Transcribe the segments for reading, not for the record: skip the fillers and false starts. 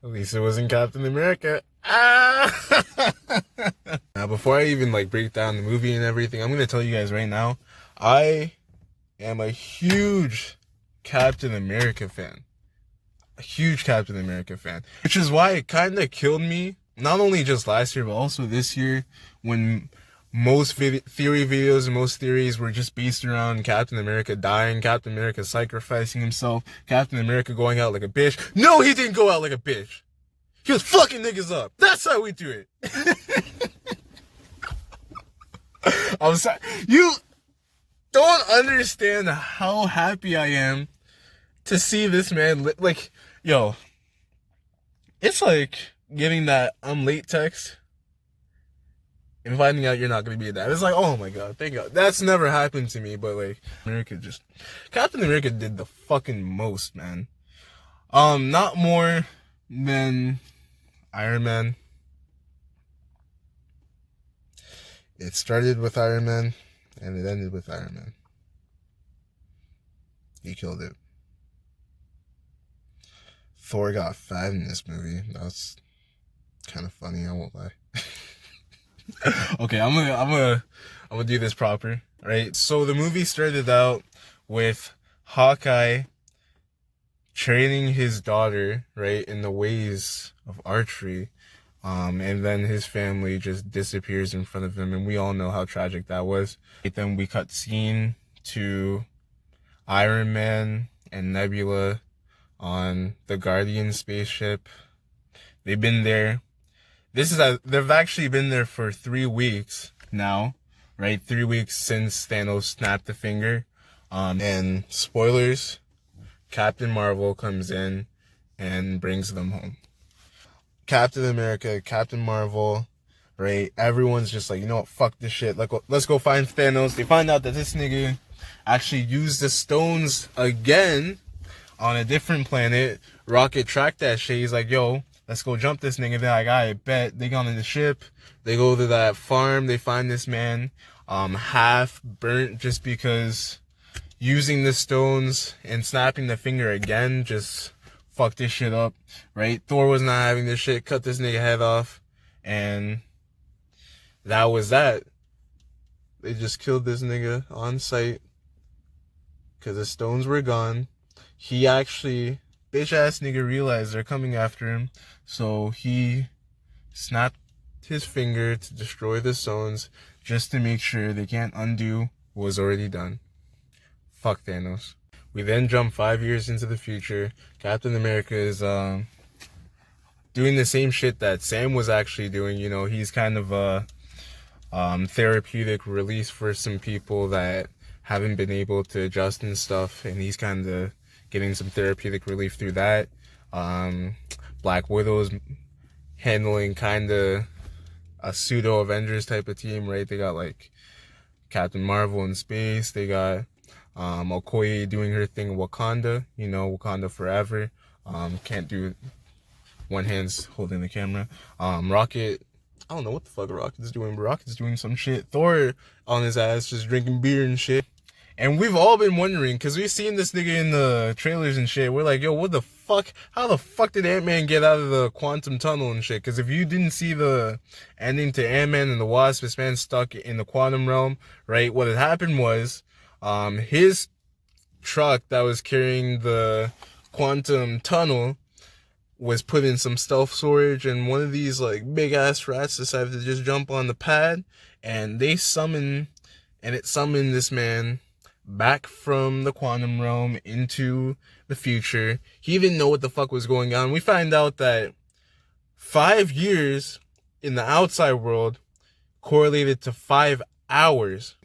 At least it wasn't Captain America. Ah! Now, before I even like break down the movie and everything, I'm gonna tell you guys right now, I am a huge Captain America fan. A huge Captain America fan. Which is why it kind of killed me, not only just last year, but also this year, when most theory videos and most theories were just based around Captain America dying, Captain America sacrificing himself, Captain America going out like a bitch. No, he didn't go out like a bitch. He was fucking niggas up. That's how we do it. I'm sorry. You don't understand how happy I am to see this man. Like, yo, it's like getting that I'm late text and finding out you're not gonna be a dad. It's like, oh my god, thank God. That's never happened to me, but like, Captain America did the fucking most, man. Not more than Iron Man. It started with Iron Man, and it ended with Iron Man. He killed it. Thor got fat in this movie. That's kind of funny, I won't lie. Okay, I'm gonna do this proper, right? So the movie started out with Hawkeye training his daughter, right, in the ways of archery, and then his family just disappears in front of him, and we all know how tragic that was. Then we cut scene to Iron Man and Nebula on the Guardian spaceship. They've been there. They've actually been there for 3 weeks now, right? 3 weeks since Thanos snapped the finger. And spoilers, Captain Marvel comes in and brings them home. Captain America, Captain Marvel, right? Everyone's just like, you know what? Fuck this shit. Let's go find Thanos. They find out that this nigga actually used the stones again on a different planet. Rocket tracked that shit. He's like, yo, let's go jump this nigga. They're like, I bet. They got on the ship. They go to that farm. They find this man half burnt just because using the stones and snapping the finger again just fucked this shit up, right? Thor was not having this shit. Cut this nigga head off. And that was that. They just killed this nigga on sight because the stones were gone. He actually, bitch ass nigga, realized they're coming after him, so he snapped his finger to destroy the stones just to make sure they can't undo what was already done. Fuck Thanos. We then jump 5 years into the future. Captain America is doing the same shit that Sam was actually doing. You know, he's kind of a therapeutic release for some people that haven't been able to adjust and stuff, and he's kind of getting some therapeutic relief through that. Black Widow's handling kind of a pseudo Avengers type of team, right? They got like Captain Marvel in space. They got Okoye doing her thing in Wakanda, you know, Wakanda forever. Can't do one hand's holding the camera. Rocket, I don't know what the fuck Rocket's doing, but Rocket's doing some shit. Thor on his ass just drinking beer and shit. And we've all been wondering, because we've seen this nigga in the trailers and shit. We're like, yo, what the fuck? How the fuck did Ant-Man get out of the quantum tunnel and shit? Because if you didn't see the ending to Ant-Man and the Wasp, this man stuck in the quantum realm, right? What had happened was, his truck that was carrying the quantum tunnel was put in some stealth storage, and one of these like big ass rats decided to just jump on the pad, and it summoned this man back from the quantum realm into the future. He didn't know what the fuck was going on. We find out that 5 years in the outside world correlated to 5 hours.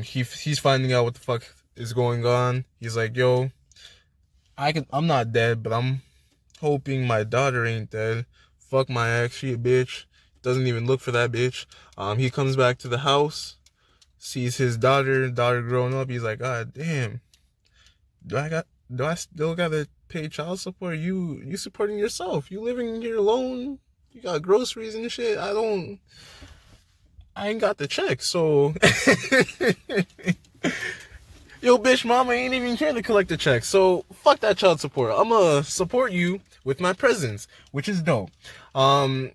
He's finding out what the fuck is going on. He's like, yo, I'm not dead, but I'm hoping my daughter ain't dead. Fuck my ex, she a bitch. Doesn't even look for that bitch. He comes back to the house, sees his daughter growing up. He's like, God damn, do I still gotta pay child support? You supporting yourself. You living here alone. You got groceries and shit. I ain't got the check, so Yo, bitch, mama ain't even here to collect the check. So fuck that child support. I'ma support you with my presence, which is dope. That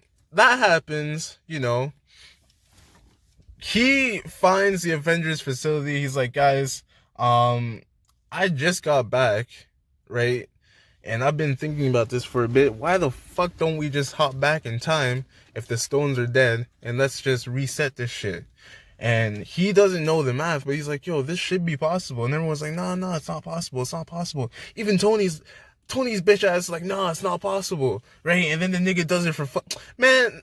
happens, you know. He finds the Avengers facility. He's like, guys, I just got back, right? And I've been thinking about this for a bit. Why the fuck don't we just hop back in time if the stones are dead and let's just reset this shit? And he doesn't know the math, but he's like, yo, this should be possible. And everyone's like, nah, it's not possible. It's not possible. Even Tony's bitch ass is like, nah, it's not possible. Right? And then the nigga does it for fun. Man,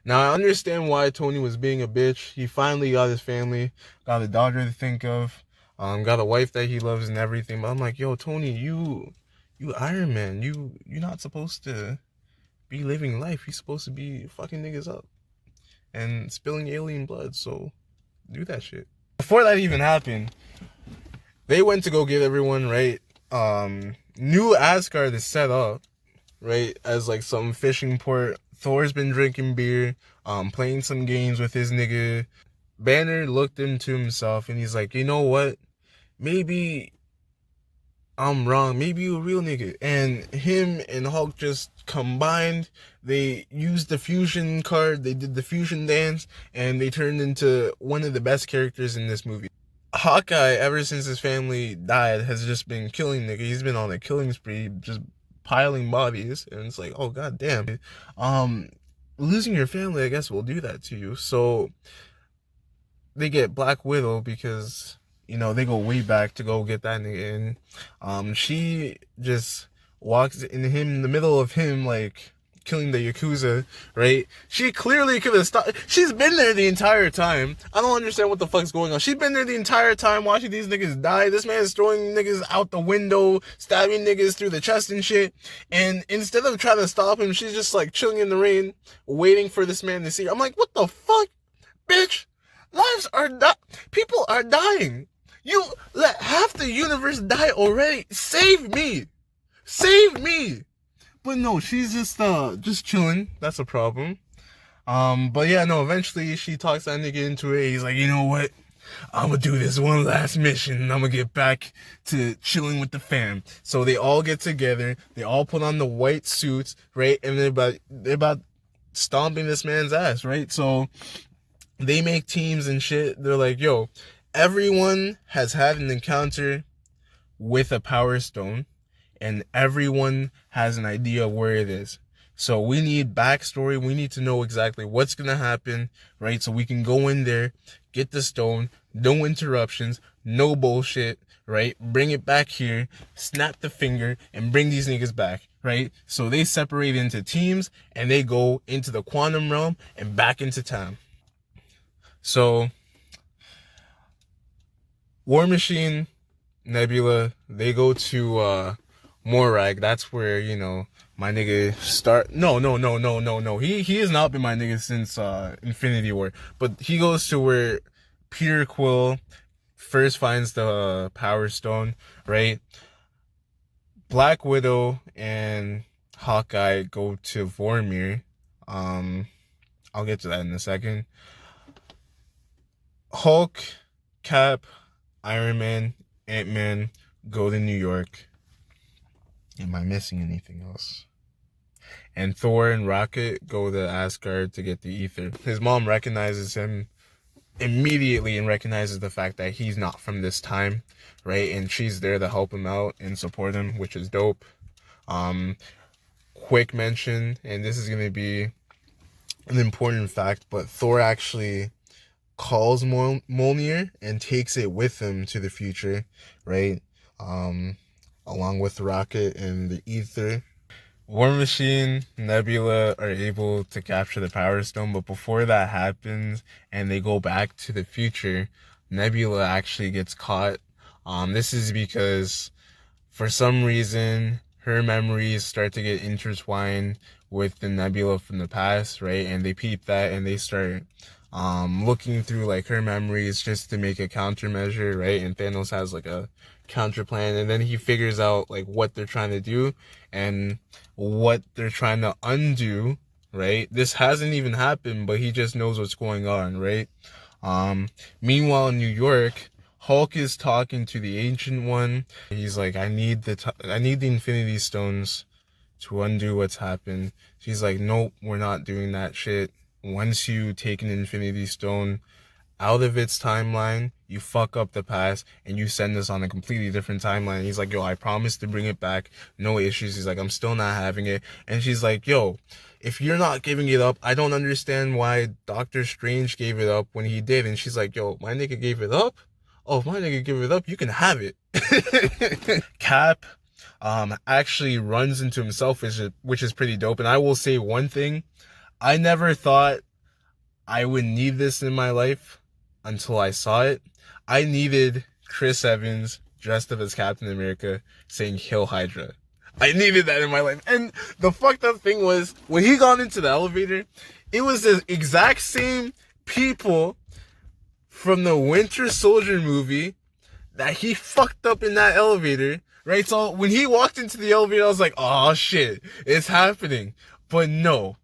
now I understand why Tony was being a bitch. He finally got his family, got a daughter to think of, got a wife that he loves and everything. But I'm like, yo, Tony, you Iron Man. You're not supposed to be living life. You're supposed to be fucking niggas up and spilling alien blood. So do that shit. Before that even happened, they went to go get everyone, right? New Asgard is set up, right, as like some fishing port. Thor's been drinking beer, playing some games with his nigga. Banner looked into himself and he's like, you know what? Maybe I'm wrong. Maybe you a real nigga. And him and Hulk just combined. They used the fusion card. They did the fusion dance, and they turned into one of the best characters in this movie. Hawkeye, ever since his family died, has just been killing nigga. He's been on a killing spree, just piling bodies, and it's like, oh god damn. Losing your family, I guess, will do that to you. So they get Black Widow because, you know, they go way back to go get that nigga in. She just walks in the middle of him, like, killing the Yakuza, right? She clearly could have stopped. She's been there the entire time. I don't understand what the fuck's going on. She's been there the entire time watching these niggas die. This man's throwing niggas out the window, stabbing niggas through the chest and shit. And instead of trying to stop him, she's just like chilling in the rain, waiting for this man to see her. I'm like, what the fuck, bitch? People are dying. You let half the universe die already. Save me. Save me. But no, she's just chilling. That's a problem. But yeah, no, eventually she talks that nigga into it. He's like, you know what? I'm gonna do this one last mission and I'm gonna get back to chilling with the fam. So they all get together. They all put on the white suits, right? And they're about stomping this man's ass, right? So they make teams and shit. They're like, yo, everyone has had an encounter with a power stone and everyone has an idea of where it is. So we need backstory. We need to know exactly what's going to happen, right? So we can go in there, get the stone, no interruptions, no bullshit, right? Bring it back here, snap the finger, and bring these niggas back, right? So they separate into teams and they go into the quantum realm and back into town. So War Machine, Nebula, they go to Morag. That's where, you know, my nigga start. No. He has not been my nigga since Infinity War. But he goes to where Peter Quill first finds the Power Stone, right? Black Widow and Hawkeye go to Vormir. I'll get to that in a second. Hulk, Cap, Iron Man, Ant-Man go to New York. Am I missing anything else? And Thor and Rocket go to Asgard to get the ether. His mom recognizes him immediately and recognizes the fact that he's not from this time, right? And she's there to help him out and support him, which is dope. Quick mention, and this is going to be an important fact, but Thor actually calls Mjolnir and takes it with him to the future, right? Along with Rocket and the ether. War Machine, Nebula are able to capture the Power Stone, but before that happens and they go back to the future, Nebula actually gets caught. This is because for some reason her memories start to get intertwined with the Nebula from the past, right? And they peep that and they start looking through like her memories just to make a countermeasure, right? And Thanos has like a counter plan, and then he figures out like what they're trying to do and what they're trying to undo, right? This hasn't even happened, but he just knows what's going on, right? Meanwhile in New York, Hulk is talking to the Ancient One. He's like, I need the Infinity Stones to undo what's happened. She's like, nope, we're not doing that shit. Once you take an Infinity Stone out of its timeline, you fuck up the past and you send us on a completely different timeline. He's like, yo, I promise to bring it back, no issues. He's like, I'm still not having it. And she's like, yo, if you're not giving it up, I don't understand why Doctor Strange gave it up when he did. And she's like, yo, my nigga gave it up. Oh, if my nigga give it up, you can have it. Cap actually runs into himself, which is pretty dope. And I will say one thing, I never thought I would need this in my life until I saw it. I needed Chris Evans dressed up as Captain America saying Hail Hydra. I needed that in my life. And the fucked up thing was, when he got into the elevator, it was the exact same people from the Winter Soldier movie that he fucked up in that elevator, right? So when he walked into the elevator, I was like, oh shit, it's happening. But no.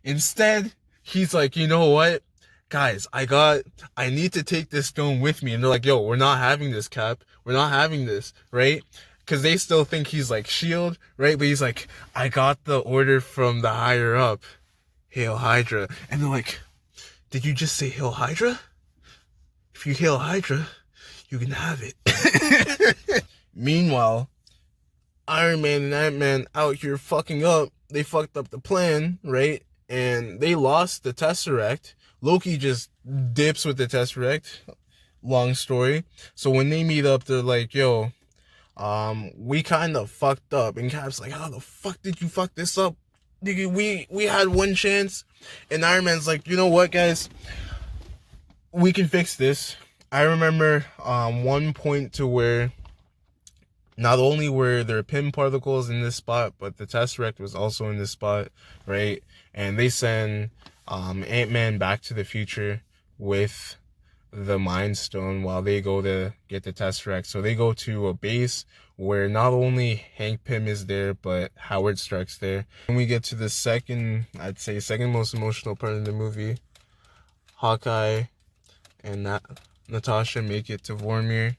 Instead, he's like, you know what? Guys, I need to take this stone with me. And they're like, yo, we're not having this, Cap. We're not having this, right? Because they still think he's like S.H.I.E.L.D., right? But he's like, I got the order from the higher up. Hail Hydra. And they're like, did you just say Hail Hydra? If you Hail Hydra, you can have it. Meanwhile, Iron Man and Ant-Man out here fucking up. They fucked up the plan, right? And they lost the Tesseract. Loki just dips with the Tesseract. Long story. So when they meet up, they're like, yo, we kind of fucked up. And Cap's like, how the fuck did you fuck this up? Nigga, we had one chance. And Iron Man's like, you know what, guys? We can fix this. I remember one point to where not only were there pin particles in this spot, but the Tesseract was also in this spot, right? And they send Ant-Man back to the future with the Mind Stone while they go to get the Tesseract. So they go to a base where not only Hank Pym is there, but Howard Stark's there. When we get to the second most emotional part of the movie, Hawkeye and Natasha make it to Vormir.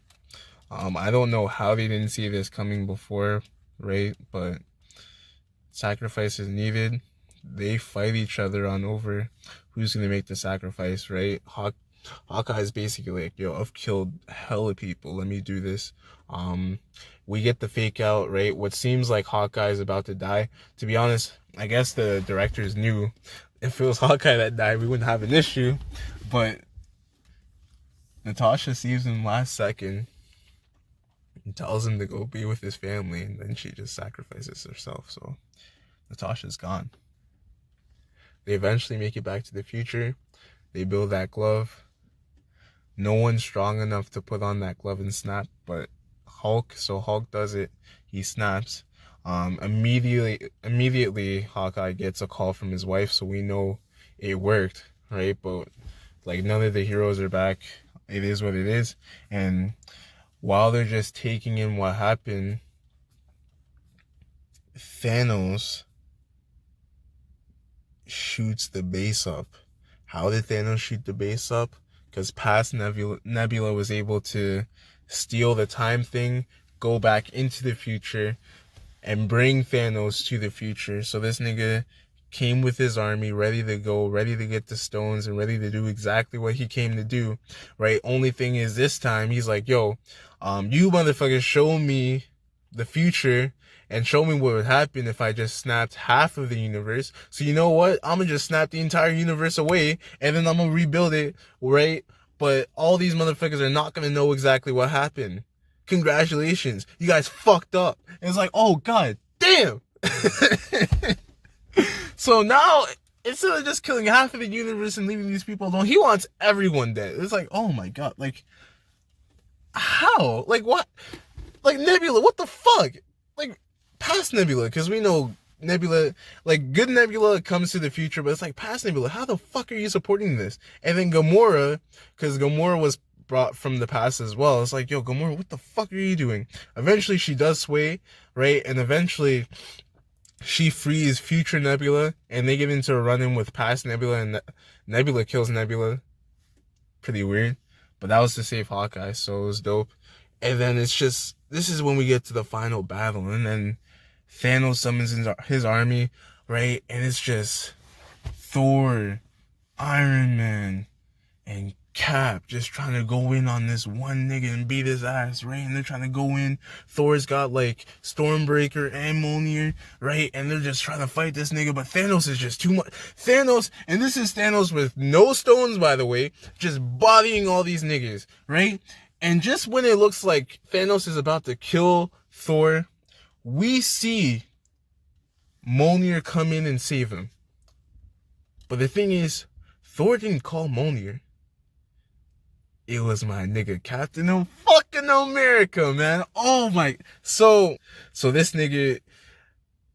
I don't know how they didn't see this coming before, right? But sacrifice is needed. They fight each other on over who's gonna make the sacrifice, right? Hawkeye's basically like, yo, I've killed hella people. Let me do this. We get the fake out, right? What seems like Hawkeye's about to die. To be honest, I guess the directors knew if it was Hawkeye that died, we wouldn't have an issue. But Natasha sees him last second and tells him to go be with his family, and then she just sacrifices herself. So Natasha's gone. They eventually make it back to the future. They build that glove. No one's strong enough to put on that glove and snap, but Hulk. So Hulk does it. He snaps. Immediately, Hawkeye gets a call from his wife, so we know it worked, right? But like, none of the heroes are back. It is what it is. And while they're just taking in what happened, Thanos shoots the base up. How did Thanos shoot the base up? Because past Nebula was able to steal the time thing, go back into the future, and bring Thanos to the future. So this nigga came with his army, ready to go, ready to get the stones, and ready to do exactly what he came to do, right? Only thing is, this time, he's like, yo, you motherfuckers show me the future and show me what would happen if I just snapped half of the universe. So you know what? I'm gonna just snap the entire universe away, and then I'm gonna rebuild it, right? But all these motherfuckers are not gonna know exactly what happened. Congratulations, you guys fucked up. And it's like, oh god damn. So now, instead of just killing half of the universe and leaving these people alone, he wants everyone dead. It's like, oh my god, like, how? Like, what? Like, Nebula, what the fuck? Like, past Nebula, because we know Nebula, like, good Nebula comes to the future, but it's like, past Nebula, how the fuck are you supporting this? And then Gamora, because Gamora was brought from the past as well. It's like, yo, Gamora, what the fuck are you doing? Eventually, she does sway, right? And eventually, she frees future Nebula, and they get into a run-in with past Nebula, and Nebula kills Nebula. Pretty weird. but that was to save Hawkeye, so it was dope. And then it's just, this is when we get to the final battle, and then Thanos summons his army, right? And it's just Thor, Iron Man, and Cap just trying to go in on this one nigga and beat his ass, right? And they're trying to go in. Thor's got like Stormbreaker and Mjolnir, right? And they're just trying to fight this nigga, but Thanos is just too much. Thanos, and this is Thanos with no stones, by the way, just bodying all these niggas, right? And just when it looks like Thanos is about to kill Thor, we see Mjolnir come in and save him. But the thing is, Thor didn't call Mjolnir. It was my nigga Captain of fucking America, man. Oh my. So this nigga,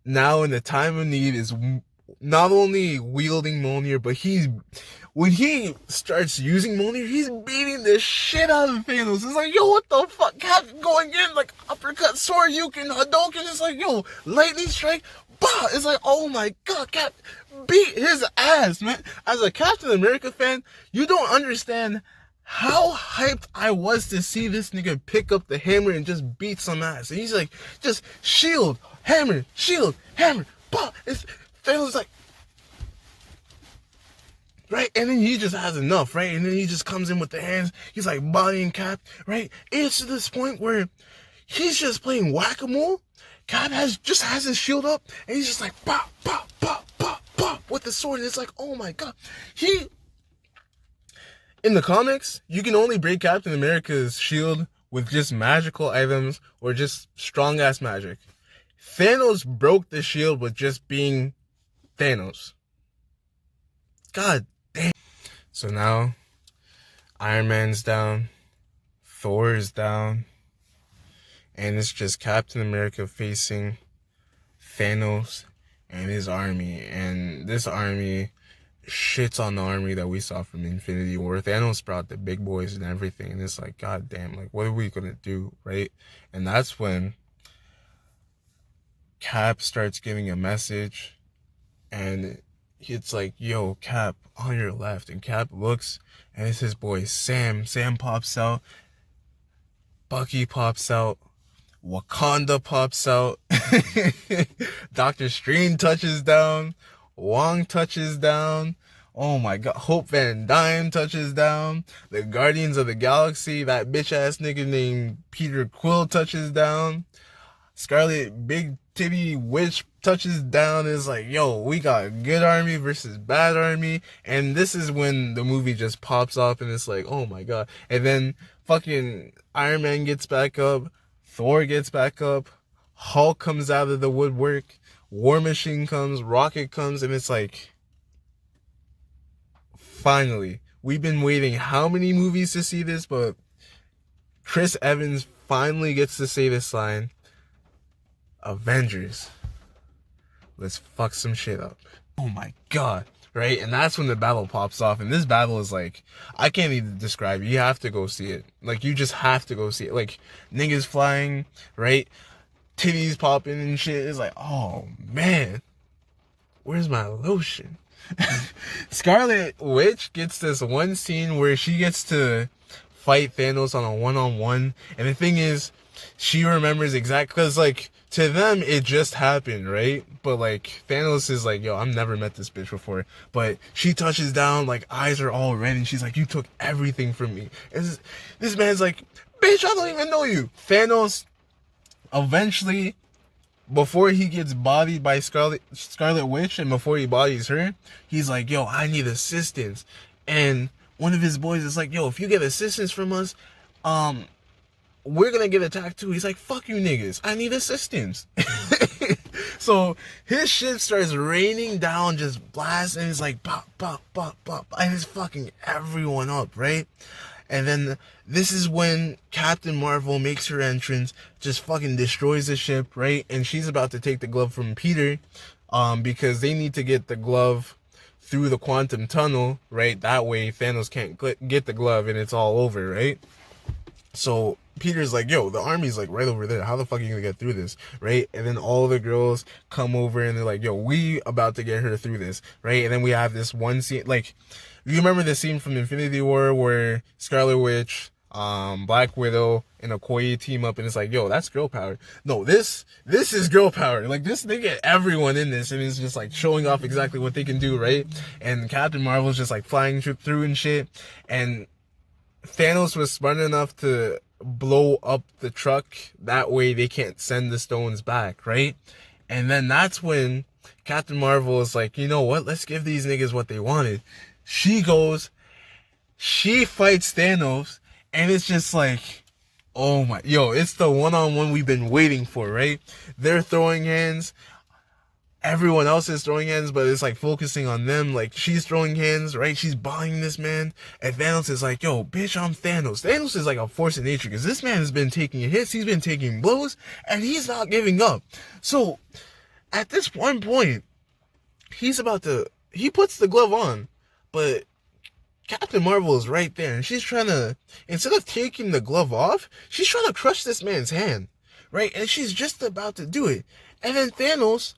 now in the time of need, is not only wielding Mjolnir, but when he starts using Mjolnir, he's beating the shit out of Thanos. It's like, yo, what the fuck? Cap going in, like, uppercut, sword, Hadouken. It's like, yo, lightning strike. Bah! It's like, oh my god, Cap beat his ass, man. As a Captain America fan, you don't understand how hyped I was to see this nigga pick up the hammer and just beat some ass. And he's like, just shield, hammer, bah! Thanos like, right? And then he just has enough, right? And then he just comes in with the hands. He's like bodying Cap, right? It's to this point where he's just playing whack-a-mole. Cap just has his shield up, and he's just like, pop, pop, pop, pop, pop, with the sword. And it's like, oh my god. In the comics, you can only break Captain America's shield with just magical items or just strong-ass magic. Thanos broke the shield with just being Thanos. God damn. So now, Iron Man's down, Thor is down, and it's just Captain America facing Thanos and his army. And this army shits on the army that we saw from Infinity War. Thanos brought the big boys and everything. And it's like, god damn, like, what are we gonna do, right? And that's when Cap starts giving a message. And it's like, yo, Cap, on your left. And Cap looks, and it's his boy Sam. Sam pops out. Bucky pops out. Wakanda pops out. Doctor Strange touches down. Wong touches down. Oh my god. Hope Van Dyne touches down. The Guardians of the Galaxy, that bitch ass nigga named Peter Quill touches down. Scarlet Big Titty Witch touches down. Is like, yo, we got good army versus bad army. And this is when the movie just pops off, and it's like, oh my god. And then fucking Iron Man gets back up. Thor gets back up. Hulk comes out of the woodwork. War Machine comes. Rocket comes. And it's like, finally. We've been waiting how many movies to see this, but Chris Evans finally gets to say this line. Avengers. Let's fuck some shit up. Oh my god. Right? And that's when the battle pops off. And this battle is like, I can't even describe it. You have to go see it. Like, you just have to go see it. Like, niggas flying, right? Titties popping and shit. It's like, oh man, where's my lotion? Scarlet Witch gets this one scene where she gets to fight Thanos on a one-on-one. And the thing is, she remembers exactly, because like, to them, it just happened, right? But like, Thanos is like, yo, I've never met this bitch before. But she touches down, like, eyes are all red, and she's like, you took everything from me. And this man's like, bitch, I don't even know you. Thanos, eventually, before he gets bodied by Scarlet Witch, and before he bodies her, he's like, yo, I need assistance. And one of his boys is like, yo, if you get assistance from us, we're gonna get attacked too. He's like, fuck you niggas, I need assistance. So his shit starts raining down, just blasting. It's like pop, pop, pop, pop, and it's fucking everyone up, right? And then this is when Captain Marvel makes her entrance, just fucking destroys the ship, right? And she's about to take the glove from Peter, because they need to get the glove through the quantum tunnel, right? That way Thanos can't get the glove and it's all over, right? So Peter's like, yo, the army's like right over there. How the fuck are you gonna get through this, right? And then all the girls come over and they're like, yo, we about to get her through this, right? And then we have this one scene, like, You remember the scene from Infinity War where Scarlet Witch, Black Widow, and Okoye team up, and it's like, yo, that's girl power. No, this is girl power. Like this, they get everyone in this, and it's just like showing off exactly what they can do, right? And Captain Marvel's just like flying through and shit, and Thanos was smart enough to blow up the truck. That way they can't send the stones back, right? And then that's when Captain Marvel is like, you know what? Let's give these niggas what they wanted. She goes, she fights Thanos, and it's just like, oh my, yo, it's the one-on-one we've been waiting for, right? They're throwing hands. Everyone else is throwing hands, but it's like focusing on them. Like she's throwing hands, right? She's buying this man. And Thanos is like, yo, bitch, I'm Thanos. Thanos is like a force of nature because this man has been taking hits. He's been taking blows and he's not giving up. So at this one point, he puts the glove on, but Captain Marvel is right there. And she's trying to, instead of taking the glove off, she's trying to crush this man's hand, right? And she's just about to do it. And then Thanos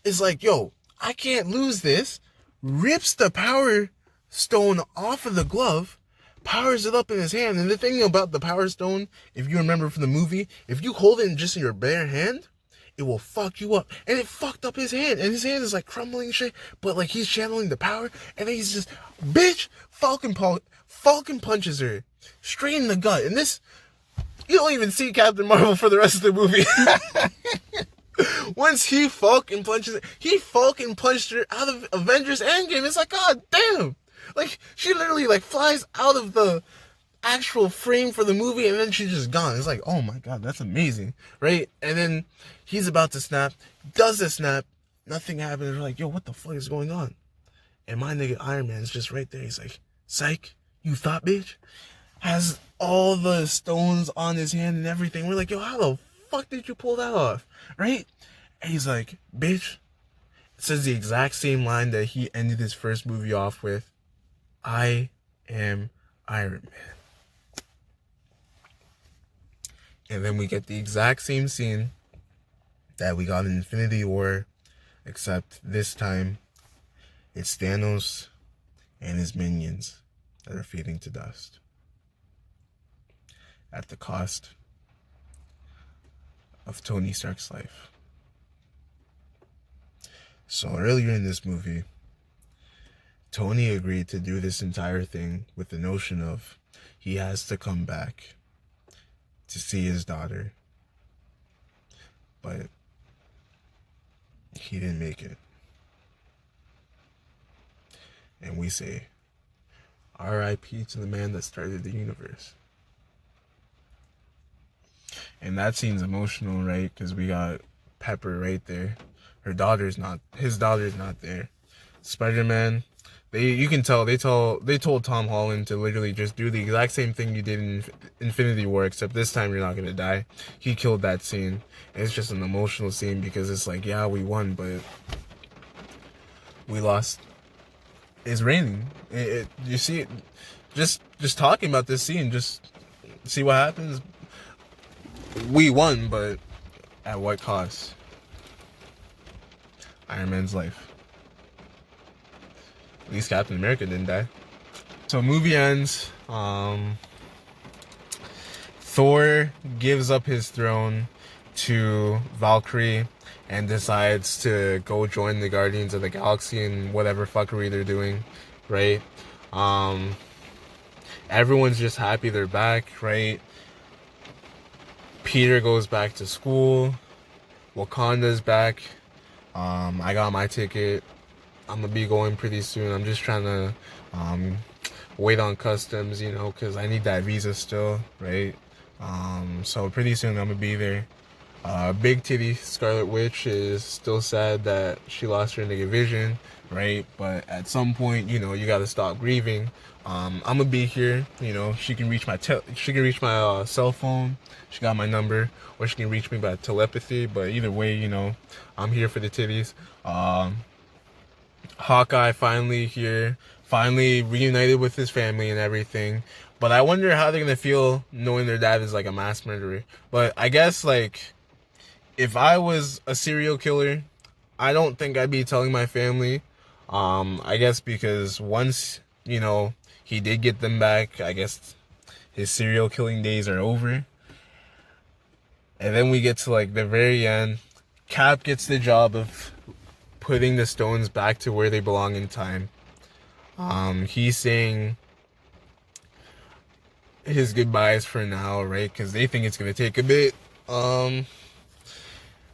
is like, yo, I can't lose this, rips the power stone off of the glove, powers it up in his hand. And the thing about the power stone, if you remember from the movie, if you hold it just in your bare hand, it will fuck you up. And it fucked up his hand. And his hand is like crumbling shit, but like he's channeling the power. And then he's just, bitch, Falcon punches her straight in the gut. And this, you don't even see Captain Marvel for the rest of the movie. Once he Falcon punched her out of Avengers Endgame. It's like, god damn. Like, she literally like flies out of the actual frame for the movie and then she's just gone. It's like, oh my god, that's amazing, right? And then he's about to snap, does the snap, nothing happens. We're like, yo, what the fuck is going on? And my nigga Iron Man is just right there. He's like, psych, you thought, bitch? Has all the stones on his hand and everything. We're like, yo, how the fuck did you pull that off, right? And he's like, bitch, it says the exact same line that he ended his first movie off with, I am Iron Man. And then we get the exact same scene that we got in Infinity War, except this time it's Thanos and his minions that are fading to dust at the cost of Tony Stark's life. So earlier in this movie, Tony agreed to do this entire thing with the notion of he has to come back to see his daughter, but he didn't make it. And we say, R.I.P. to the man that started the universe. And that scene's emotional, right? Because we got Pepper right there. His daughter's not there. Spider-Man, you can tell they told Tom Holland to literally just do the exact same thing you did in Infinity War, except this time you're not gonna die. He killed that scene. And it's just an emotional scene because it's like, yeah, we won, but we lost. It's raining. You see it. Just talking about this scene, just see what happens. We won, but at what cost? Iron Man's life. At least Captain America didn't die. So movie ends. Thor gives up his throne to Valkyrie and decides to go join the Guardians of the Galaxy and whatever fuckery they're doing, right? Everyone's just happy they're back, right? Peter goes back to school. Wakanda's back. I got my ticket. I'm gonna be going pretty soon. I'm just trying to wait on customs, you know, because I need that visa still, right? So pretty soon I'm gonna be there. Big titty Scarlet Witch is still sad that she lost her nigga Vision, right? But at some point, you know, you gotta stop grieving. I'm gonna be here. You know, she can reach my cell phone. She got my number, or she can reach me by telepathy. But either way, you know, I'm here for the titties. Hawkeye finally here, finally reunited with his family and everything. But I wonder how they're gonna feel knowing their dad is like a mass murderer. But I guess like, if I was a serial killer, I don't think I'd be telling my family. I guess because once you know, he did get them back. I guess his serial killing days are over. And then we get to like the very end. Cap gets the job of putting the stones back to where they belong in time. He's saying his goodbyes for now, right? Because they think it's gonna take a bit.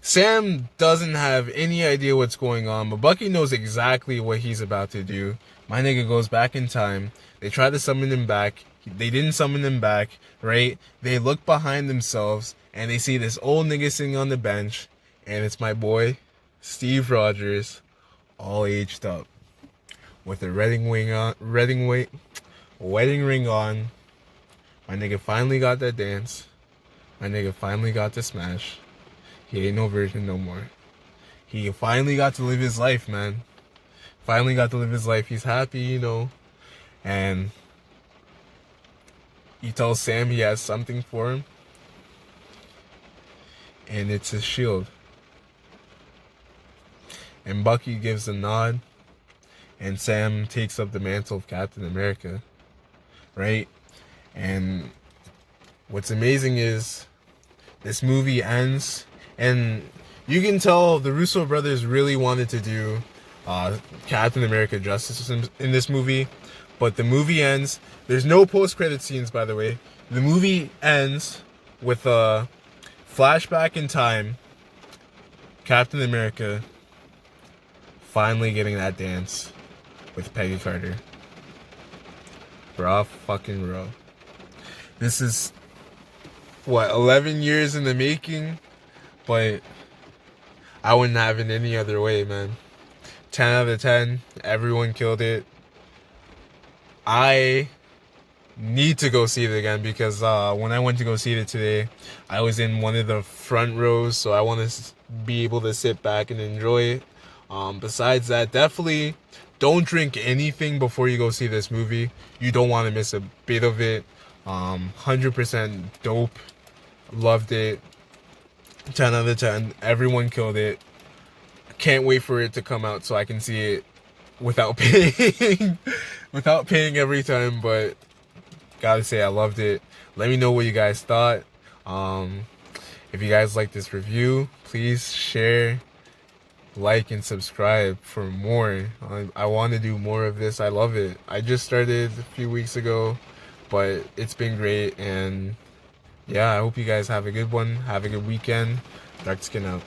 Sam doesn't have any idea what's going on, but Bucky knows exactly what he's about to do. My nigga goes back in time. They try to summon him back. They didn't summon him back, right? They look behind themselves and they see this old nigga sitting on the bench, and it's my boy, Steve Rogers, all aged up, with a wedding ring on. My nigga finally got that dance. My nigga finally got to smash. He ain't no virgin no more. He finally got to live his life, man. Finally got to live his life. He's happy, you know. And he tells Sam he has something for him. And it's his shield. And Bucky gives a nod. And Sam takes up the mantle of Captain America. Right? And what's amazing is this movie ends, and you can tell the Russo brothers really wanted to do Captain America justice in this movie, but the movie ends. There's no post-credit scenes, by the way. The movie ends with a flashback in time. Captain America finally getting that dance with Peggy Carter. Bro, fucking bro. This is, what, 11 years in the making? But I wouldn't have it any other way, man. 10 out of 10. Everyone killed it. I need to go see it again because when I went to go see it today, I was in one of the front rows, so I want to be able to sit back and enjoy it. Besides that, definitely don't drink anything before you go see this movie. You don't want to miss a bit of it. 100% dope. Loved it. 10 out of 10. Everyone killed it. Can't wait for it to come out so I can see it without paying without paying every time, but gotta say I loved it. Let me know what you guys thought. If you guys like this review, please share, like, and subscribe for more. I want to do more of this. I love it. I just started a few weeks ago, but it's been great. And yeah, I hope you guys have a good one. Have a good weekend. Dark Skin out.